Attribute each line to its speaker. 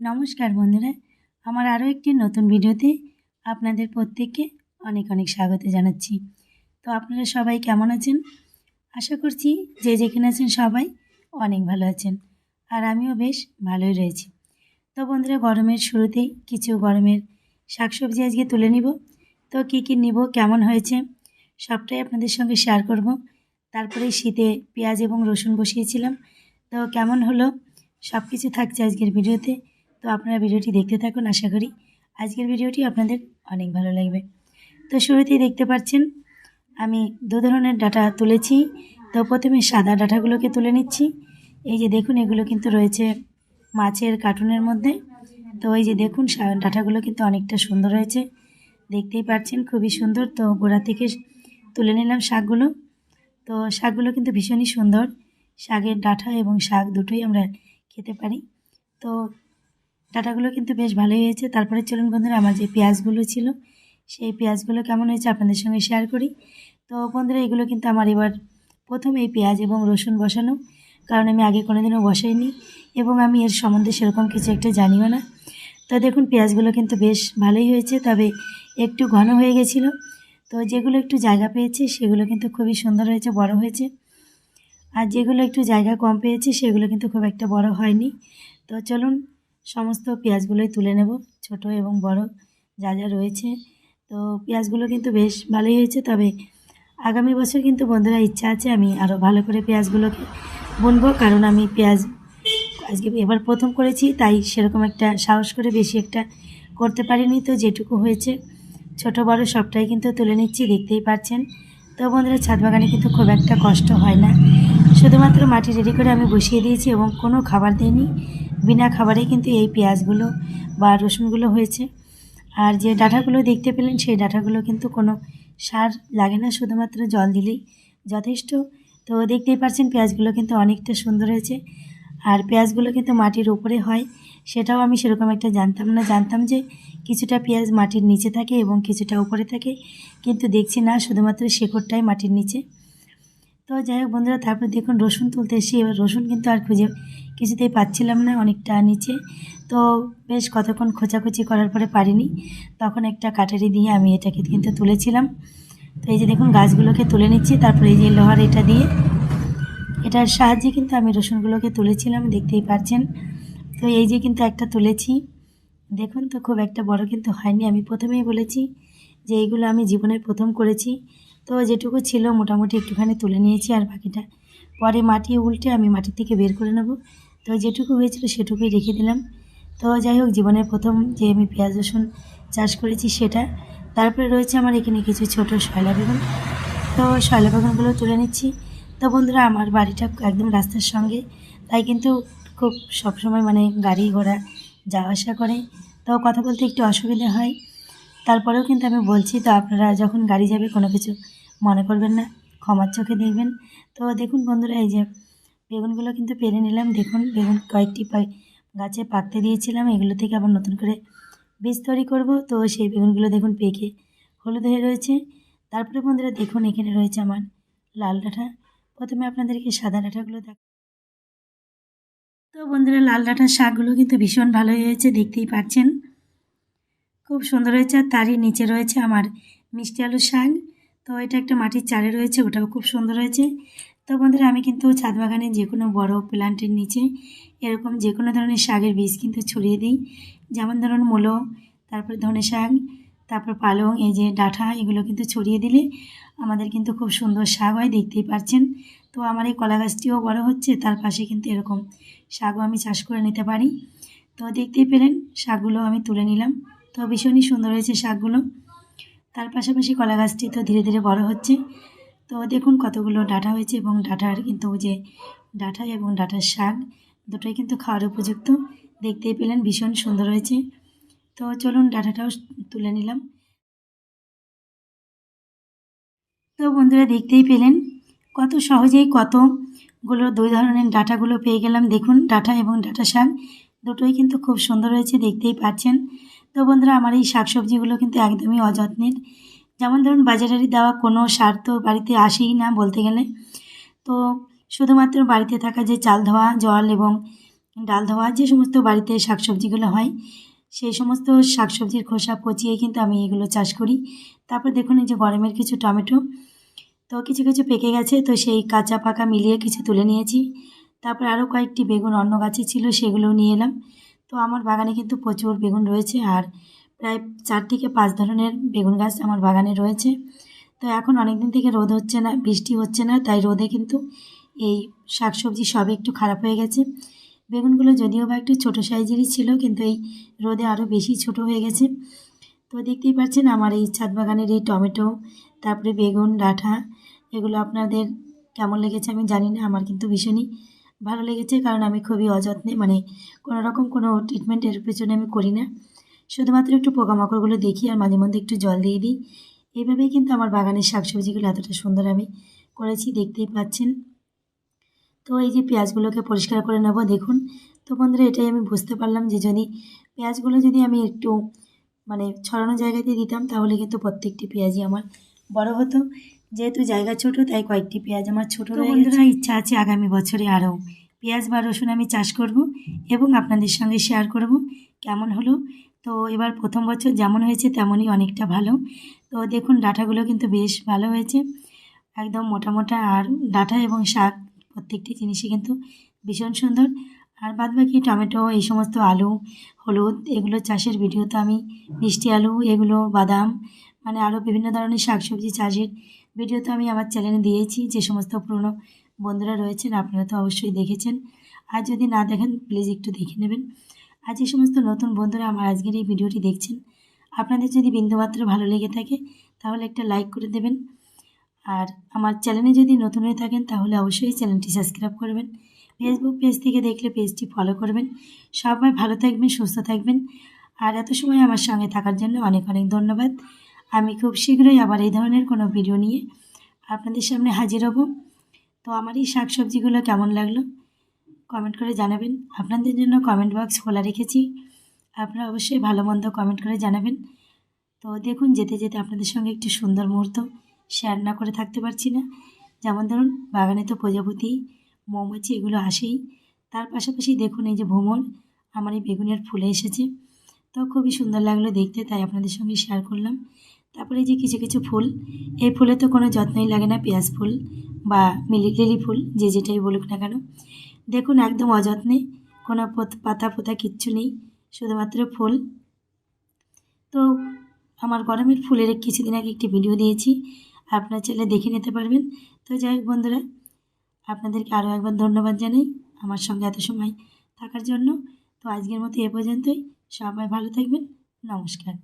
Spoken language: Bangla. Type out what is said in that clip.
Speaker 1: নমস্কার বন্ধুরা, আমার আরও একটি নতুন ভিডিওতে আপনাদের প্রত্যেককে অনেক অনেক স্বাগত জানাচ্ছি। তো আপনারা সবাই কেমন আছেন? আশা করছি যে যেখানে আছেন সবাই অনেক ভালো আছেন, আর আমিও বেশ ভালোই রয়েছি। তো বন্ধুরা, গরমের শুরুতেই কিছু গরমের শাকসবজি আজকে তুলে নিব। তো কী কী নিব, কেমন হয়েছে সবটাই আপনাদের সঙ্গে শেয়ার করব। তারপরে শীতে পেঁয়াজ এবং রসুন বসিয়েছিলাম, তো কেমন হলো সব কিছু থাকছে আজকের ভিডিওতে। তো আপনারা ভিডিওটি দেখতে থাকুন, আশা করি আজকের ভিডিওটি আপনাদের অনেক ভালো লাগবে। তো শুরুতেই দেখতে পাচ্ছেন আমি দু ধরনের ডাঁটা তুলেছি। তো প্রথমে সাদা ডাঁটাগুলোকে তুলে নিচ্ছি। এই যে দেখুন, এগুলো কিন্তু রয়েছে মাছের কার্টুনের মধ্যে। তো এই যে দেখুন, ডাঁটাগুলো কিন্তু অনেকটা সুন্দর হয়েছে, দেখতেই পাচ্ছেন খুবই সুন্দর। তো গোড়া থেকে তুলে নিলাম শাকগুলো। তো শাকগুলো কিন্তু ভীষণই সুন্দর, শাকের ডাঁটা এবং শাক দুটোই আমরা খেতে পারি। তো ডাঁটাগুলো কিন্তু বেশ ভালোই হয়েছে। তারপরে চলুন বন্ধুরা, আমার যে পেঁয়াজগুলো ছিল সেই পেঁয়াজগুলো কেমন হয়েছে আপনাদের সঙ্গে শেয়ার করি। তো বন্ধুরা, এগুলো কিন্তু আমার এবার প্রথম এই পেঁয়াজ এবং রসুন বসানো, কারণ আমি আগে কোনোদিনও বসাইনি এবং আমি এর সম্বন্ধে সেরকম কিছু একটা জানিও না। তো দেখুন, পেঁয়াজগুলো কিন্তু বেশ ভালোই হয়েছে, তবে একটু ঘন হয়ে গেছিলো। তো যেগুলো একটু জায়গা পেয়েছে সেগুলো কিন্তু খুবই সুন্দর হয়েছে, বড় হয়েছে। আর যেগুলো একটু জায়গা কম পেয়েছে সেগুলো কিন্তু খুব একটা বড় হয়নি। তো চলুন সমস্ত পেঁয়াজগুলোই তুলে নেব, ছোট এবং বড় যা যা রয়েছে। তো পেঁয়াজগুলো কিন্তু বেশ ভালোই হয়েছে, তবে আগামী বছর কিন্তু বন্ধুরা ইচ্ছা আছে আমি আরও ভালো করে পেঁয়াজগুলোকে বুনবো, কারণ আমি পেঁয়াজ আজকে এবার প্রথম করেছি, তাই সেরকম একটা সাহস করে বেশি একটা করতে পারিনি। তো যেটুকু হয়েছে ছোট বড় সবটাই কিন্তু তুলে নিচ্ছি, দেখতেই পাচ্ছেন। তো বন্ধুরা, ছাদ বাগানে কিন্তু খুব একটা কষ্ট হয় না, শুধুমাত্র মাটি রেডি করে আমি বসিয়ে দিয়েছি এবং কোনো খাবার দিইনি। বিনা খাবারেই কিন্তু এই পেঁয়াজগুলো বা রসুনগুলো হয়েছে। আর যে ডাঁটাগুলো দেখতে পেলেন সেই ডাঁটাগুলো কিন্তু কোনো সার লাগে না, শুধুমাত্র জল দিলেই যথেষ্ট। তো দেখতেই পাচ্ছেন পেঁয়াজগুলো কিন্তু অনেকটা সুন্দর হয়েছে। আর পেঁয়াজগুলো কিন্তু মাটির উপরে হয়, সেটাও আমি সেরকম একটা জানতাম না। জানতাম যে কিছুটা পেঁয়াজ মাটির নিচে থাকে এবং কিছুটা উপরে থাকে, কিন্তু দেখছি না, শুধুমাত্র শেকড়টাই মাটির নিচে। তো যাই হোক বন্ধুরা, তারপর দেখুন রসুন তুলতে এসে এবার রসুন কিন্তু আর খুঁজে কিছুতেই পাচ্ছিলাম না, অনেকটা নিচে। তো বেশ কতক্ষণ খোঁচাখুচি করার পরে পারিনি, তখন একটা কাটারি দিয়ে আমি এটাকে কিন্তু তুলেছিলাম। তো এই যে দেখুন, গাছগুলোকে তুলে নিচ্ছি, তারপরে এই যে লোহার এটা দিয়ে, এটার সাহায্যে কিন্তু আমি রসুনগুলোকে তুলেছিলাম, দেখতেই পাচ্ছেন। তো এই যে কিন্তু একটা তুলেছি, দেখুন। তো খুব একটা বড় কিন্তু হয়নি, আমি প্রথমেই বলেছি যে এইগুলো আমি জীবনের প্রথম করেছি। তো যেটুকু ছিল মোটামুটি একটুখানি তুলে নিয়েছি, আর বাকিটা পরে মাটি উল্টে আমি মাটির থেকে বের করে নেব। তো যেটুকু হয়েছিল সেটুকুই রেখে দিলাম। তো যাই হোক, জীবনের প্রথম যে আমি পেঁয়াজ রসুন চাষ করেছি সেটা। তারপরে রয়েছে আমার এখানে কিছু ছোট শয়লা বেগুন। তো শয়লা বেগুনগুলো তুলে নিচ্ছি। তো বন্ধুরা, আমার বাড়িটা একদম রাস্তার সঙ্গে, তাই কিন্তু খুব সবসময় মানে গাড়ি ঘোড়া যাওয়া আসা করে, তো কথা বলতে একটু অসুবিধা হয়। তারপরেও কিন্তু আমি বলছি, তো আপনারা যখন গাড়ি যাবে কোনো কিছু মনে করবেন না, ক্ষমার চোখে দেখবেন। তো দেখুন বন্ধুরা, এই যে বেগুনগুলো কিন্তু পেরে নিলাম। দেখুন, বেগুন কয়েকটি গাছে পাকতে দিয়েছিলাম, এগুলো থেকে আবার নতুন করে বীজ তৈরি করব। তো সেই বেগুনগুলো দেখুন পেকে হলুদ হয়ে রয়েছে। তারপরে বন্ধুরা দেখুন, এখানে রয়েছে আমার লাল ডাঁটা। প্রথমে আপনাদেরকে সাদা ডাঁটাগুলো দেখ। তো বন্ধুরা, লাল ডাঁটার শাকগুলো কিন্তু ভীষণ ভালোই হয়েছে, দেখতেই পাচ্ছেন খুব সুন্দর হয়েছে। আর তারই নিচে রয়েছে আমার মিষ্টি আলুর শাক। তো এটা একটা মাটির চারে রয়েছে, ওটাও খুব সুন্দর হয়েছে। তো বন্ধুরা, আমি কিন্তু ছাদ বাগানে যে কোনো বড় প্ল্যান্টের নিচে এরকম যে কোনো ধরনের শাকের বীজ কিন্তু ছড়িয়ে দিই। যেমন ধরুন মূলো, তারপর ধনে শাক, তারপর পালং, এই যে ডাঁটা, এগুলো কিন্তু ছড়িয়ে দিলে আমাদের কিন্তু খুব সুন্দর শাক হয়, দেখতেই পাচ্ছেন। তো আমার এই কলা গাছটিও বড় হচ্ছে, তার পাশে কিন্তু এরকম শাকও আমি চাষ করে নিতে পারি। তো দেখতেই পেলেন শাকগুলো আমি তুলে নিলাম। তো ভীষণই সুন্দর হয়েছে শাকগুলো। তার পাশাপাশি কলা গাছটি তো ধীরে ধীরে বড় হচ্ছে। তো দেখুন কতগুলো ডাঁটা হয়েছে, এবং ডাঁটার কিন্তু যে ডাঁটা এবং ডাঁটার শাক দুটোই কিন্তু খাওয়ার উপযুক্ত, দেখতেই পেলেন ভীষণ সুন্দর হয়েছে। তো চলুন ডাঁটাটাও তুলে নিলাম। তো বন্ধুরা, দেখতেই পেলেন কত সহজেই কতগুলো দুই ধরনের ডাঁটাগুলো পেয়ে গেলাম। দেখুন, ডাঁটা এবং ডাঁটা শাক দুটোই কিন্তু খুব সুন্দর হয়েছে, দেখতেই পাচ্ছেন। তো বন্ধুরা, আমার এই শাকসবজিগুলো কিন্তু একদমই অযত্নের। যেমন ধরুন, বাজারের দেওয়া কোনো সার তো বাড়িতে আসেই না বলতে গেলে। তো শুধুমাত্র বাড়িতে থাকা যে চাল ধোয়া জল এবং ডাল ধোয়া যে সমস্ত বাড়িতে শাকসবজিগুলো হয় সেই সমস্ত শাকসবজির খোসা পচিয়ে কিন্তু আমি এগুলো চাষ করি। তারপর দেখুন এই যে গরমের কিছু টমেটো, তো কিছু কিছু পেকে গেছে, তো সেই কাঁচা পাকা মিলিয়ে কিছু তুলে নিয়েছি। তারপর আরও কয়েকটি বেগুন অন্য গাছে ছিল, সেগুলোও নিয়ে এলাম। তো আমার বাগানে কিন্তু প্রচুর বেগুন রয়েছে, আর প্রায় 4 থেকে 5 ধরনের বেগুন গাছ আমার বাগানে রয়েছে। তো এখন অনেক দিন থেকে রোদ হচ্ছে না, বৃষ্টি হচ্ছে না, তাই রোদে কিন্তু এই শাকসবজি সবই একটু খারাপ হয়ে গেছে। বেগুনগুলো যদিও বা একটু ছোটো সাইজেরই ছিল, কিন্তু এই রোদে আরও বেশি ছোট হয়ে গেছে। তো দেখতেই পাচ্ছেন আমার এই ছাদ বাগানের এই টমেটো, তারপরে বেগুন ডাঁটা, এগুলো আপনাদের কেমন লেগেছে আমি জানি না, আমার কিন্তু ভীষণই ভালো লেগেছে। কারণ আমি খুবই অযত্নে, মানে কোনো রকম কোনো ট্রিটমেন্টের পেছনে আমি করি না, শুধুমাত্র একটু পোকামাকড়গুলো দেখি আর মাঝে মধ্যে একটু জল দিয়ে দিই। এইভাবেই কিন্তু আমার বাগানের শাকসবজিগুলো এতটা সুন্দর আমি করেছি, দেখতেই পাচ্ছেন। তো এই যে পেঁয়াজগুলোকে পরিষ্কার করে নেব দেখুন। তো বন্ধুরা এটাই আমি বুঝতে পারলাম যে যদি পেঁয়াজগুলো যদি আমি একটু মানে ছড়ানো জায়গাতে দিতাম তাহলে কিন্তু প্রত্যেকটি পেঁয়াজই আমার বড় হতো। যেহেতু জায়গা ছোট তাই কয়েকটি পেঁয়াজ আমার ছোট রয়ে গেছে। বন্ধুরা ইচ্ছা আছে আগামী বছরে আরও পেঁয়াজ বা রসুন আমি চাষ করব এবং আপনাদের সঙ্গে শেয়ার করব কেমন হলো। তো এবার প্রথম বছর যেমন হয়েছে তেমনই অনেকটা ভালো। তো দেখুন ডাঁটাগুলো কিন্তু বেশ ভালো হয়েছে, একদম মোটা মোটা, আর ডাঁটা এবং শাক প্রত্যেকটি জিনিসই কিন্তু ভীষণ সুন্দর। আর বাদবাকি টমেটো, এই সমস্ত আলু, হলুদ, এগুলো চাষের ভিডিও তো আমি, মিষ্টি আলু, এগুলো বাদাম, মানে আরও বিভিন্ন ধরনের শাকসবজি চাষের ভিডিও তো আমি আমার চ্যানেলে দিয়েছি। যে সমস্ত পুরনো বন্ধুরা রয়েছেন আপনারা তো অবশ্যই দেখেছেন, আর যদি না দেখেন প্লিজ একটু দেখে নেবেন। আর যে সমস্ত নতুন বন্ধুরা আমার আজকের এই ভিডিওটি দেখছেন, আপনাদের যদি বিন্দুমাত্র ভালো লেগে থাকে তাহলে একটা লাইক করে দেবেন। আর আমার চ্যানেলে যদি নতুন হয়ে থাকেন তাহলে অবশ্যই চ্যানেলটি সাবস্ক্রাইব করবেন। ফেসবুক পেজ থেকে দেখলে পেজটি ফলো করবেন। সবাই ভালো থাকবেন, সুস্থ থাকবেন। আর এত সময় আমার সঙ্গে থাকার জন্য অনেক অনেক ধন্যবাদ। আমি খুব শীঘ্রই আবার এই ধরনের কোনো ভিডিও নিয়ে আপনাদের সামনে হাজির হব। তো আমার এই শাকসবজিগুলো কেমন লাগলো কমেন্ট করে জানাবেন। আপনাদের জন্য কমেন্ট বক্স খোলা রেখেছি, আপনারা অবশ্যই ভালো মন্দ কমেন্ট করে জানাবেন। তো দেখুন যেতে যেতে আপনাদের সঙ্গে একটি সুন্দর মুহূর্ত শেয়ার না করে থাকতে পারছি না। যেমন ধরুন বাগানে তো প্রজাপতি, মৌমাছি এগুলো আসেই, তার পাশাপাশি দেখুন এই যে ভ্রমর, আমার এই বেগুনের ফুলে এসেছে। তো খুবই সুন্দর লাগলো দেখতে, তাই আপনাদের সঙ্গে শেয়ার করলাম। তারপরে এই যে কিছু কিছু ফুল, এই ফুলে তো কোনো যত্নই লাগে না, পেঁয়াজ ফুল বা লিলি ফুল, যে যেটাই বলুক না কেন। দেখুন একদম অযত্নে, কোনো পাতা পোতা কিচ্ছু নেই, শুধুমাত্র ফুল। তো আমার গরমের ফুলের কিছুদিন আগে একটি ভিডিও দিয়েছি, আপনার চাইলে দেখে নিতে পারবেন। তো যাই হোক বন্ধুরা, আপনাদেরকে আরও একবার ধন্যবাদ জানাই আমার সঙ্গে এত সময় থাকার জন্য। তো আজকের মতো এ পর্যন্তই, সবাই ভালো থাকবেন, নমস্কার।